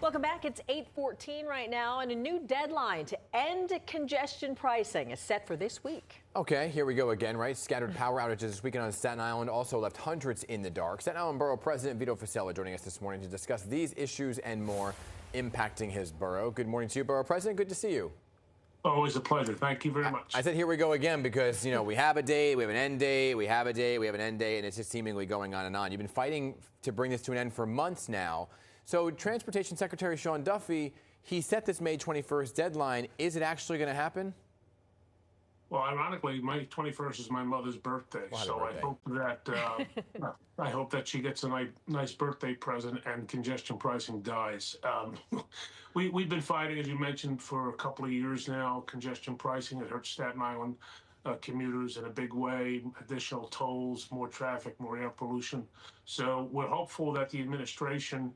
Welcome back. It's 8:14 right now, and a new deadline to end congestion pricing is set for this week. Okay, here we go again, right? Scattered power outages this weekend on Staten Island also left hundreds in the dark. Staten Island Borough President Vito Fossella joining us this morning to discuss these issues and more impacting his borough. Good morning to you, Borough President. Good to see you. Always a pleasure. Thank you very much. I said here we go again because, we have a date, we have an end date, we have a date, we have an end date, and it's just seemingly going on and on. You've been fighting to bring this to an end for months now. So Transportation Secretary Sean Duffy, he set this May 21st deadline. Is it actually going to happen? Well, ironically, May 21st is my mother's birthday, so I hope that she gets a nice birthday present and congestion pricing dies. We've been fighting, as you mentioned, for a couple of years now. Congestion pricing, it hurts Staten Island commuters in a big way. Additional tolls, more traffic, more air pollution. So we're hopeful that the administration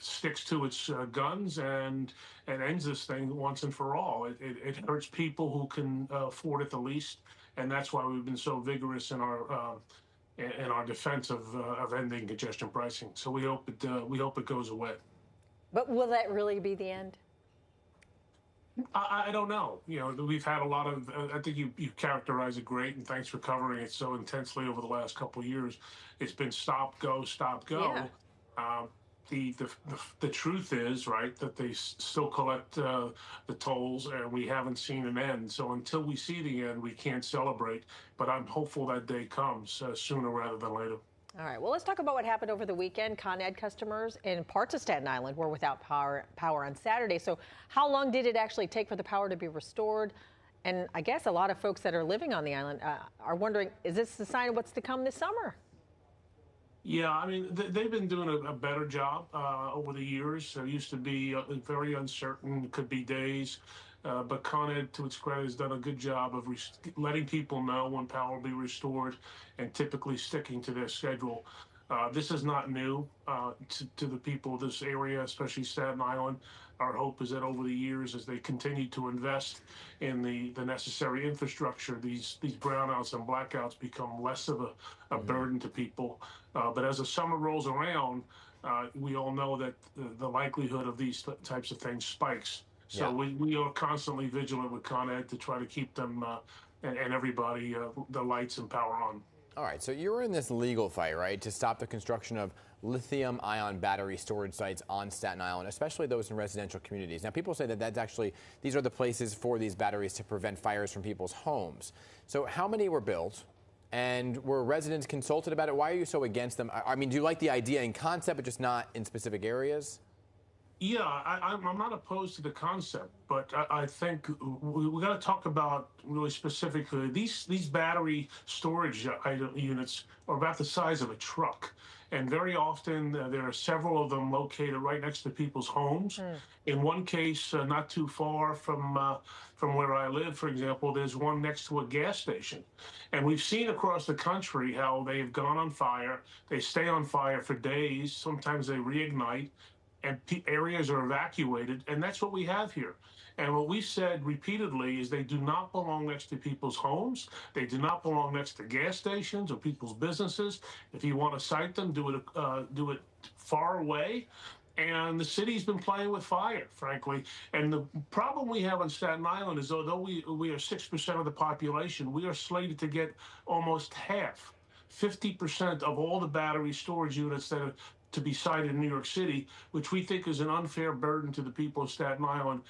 sticks to its guns and ends this thing once and for all. It hurts people who can afford it the least, and that's why we've been so vigorous in our defense of ending congestion pricing. So we hope it goes away. But will that really be the end? I don't know. We've had a lot of, I think you characterize it great, and thanks for covering it so intensely over the last couple of years. It's been stop, go, stop, go. Yeah. The truth is, right, that they still collect the tolls, and we haven't seen an end. So until we see the end, we can't celebrate. But I'm hopeful that day comes sooner rather than later. All right, well, let's talk about what happened over the weekend. Con Ed customers in parts of Staten Island were without power on Saturday. So how long did it actually take for the power to be restored? And I guess a lot of folks that are living on the island are wondering, is this a sign of what's to come this summer? Yeah, I mean, they've been doing a better job over the years. It used to be very uncertain, could be days. But Con Ed, to its credit, has done a good job of letting people know when power will be restored and typically sticking to their schedule. This is not new to the people of this area, especially Staten Island. Our hope is that over the years, as they continue to invest in the necessary infrastructure, these brownouts and blackouts become less of a burden to people. But as the summer rolls around, we all know that the likelihood of these types of things spikes. So we are constantly vigilant with Con Ed to try to keep them and everybody, the lights and power on. All right, so you're in this legal fight, right, to stop the construction of lithium-ion battery storage sites on Staten Island, especially those in residential communities. Now, people say that these are the places for these batteries to prevent fires from people's homes. So how many were built, and were residents consulted about it? Why are you so against them? I mean, do you like the idea in concept, but just not in specific areas? Yeah, I'm not opposed to the concept, but I think we got to talk about really specifically these battery storage units are about the size of a truck, and very often there are several of them located right next to people's homes. In one case, not too far from where I live, for example, there's one next to a gas station, and we've seen across the country how they've gone on fire. They stay on fire for days. Sometimes they reignite, and areas are evacuated, and that's what we have here. And what we said repeatedly is they do not belong next to people's homes. They do not belong next to gas stations or people's businesses. If you want to site them, do it far away. And the city's been playing with fire, frankly. And the problem we have on Staten Island is, although we are 6% of the population, we are slated to get almost half, 50% of all the battery storage units that are to be sited in New York City, which we think is an unfair burden to the people of Staten Island.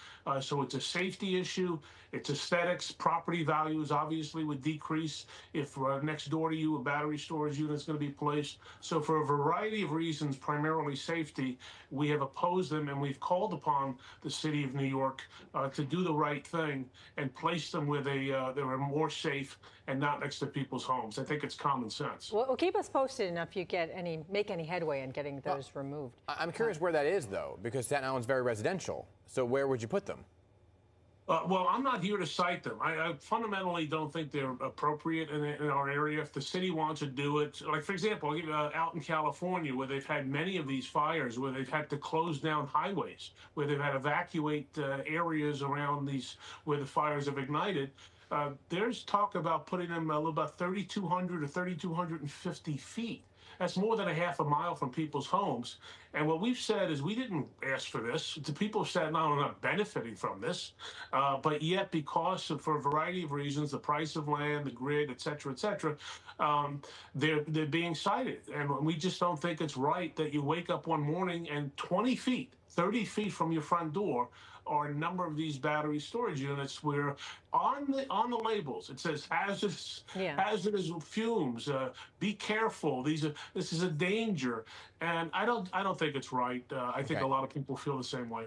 So it's a safety issue, it's aesthetics, property values obviously would decrease if next door to you a battery storage unit is going to be placed. So for a variety of reasons, primarily safety, we have opposed them, and we've called upon the city of New York to do the right thing and place them where they are more safe and not next to people's homes. I think it's common sense. Well, keep us posted if you make any headway in getting those removed. I'm curious where that is, though, because Staten Island's very residential. So where would you put them? Well, I'm not here to cite them. I fundamentally don't think they're appropriate in our area. If the city wants to do it, like, for example, I'll give you, out in California, where they've had many of these fires, where they've had to close down highways, where they've had to evacuate areas around these where the fires have ignited. There's talk about putting them about 3,200 or 3,250 feet. That's more than a half a mile from people's homes. And what we've said is we didn't ask for this. The people of Staten Island are not benefiting from this, but yet because for a variety of reasons, the price of land, the grid, et cetera, they're being cited. And we just don't think it's right that you wake up one morning and 20 feet, 30 feet from your front door are a number of these battery storage units where on the labels it says hazardous fumes, be careful, this is a danger. And I don't think it's right. I think a lot of people feel the same way.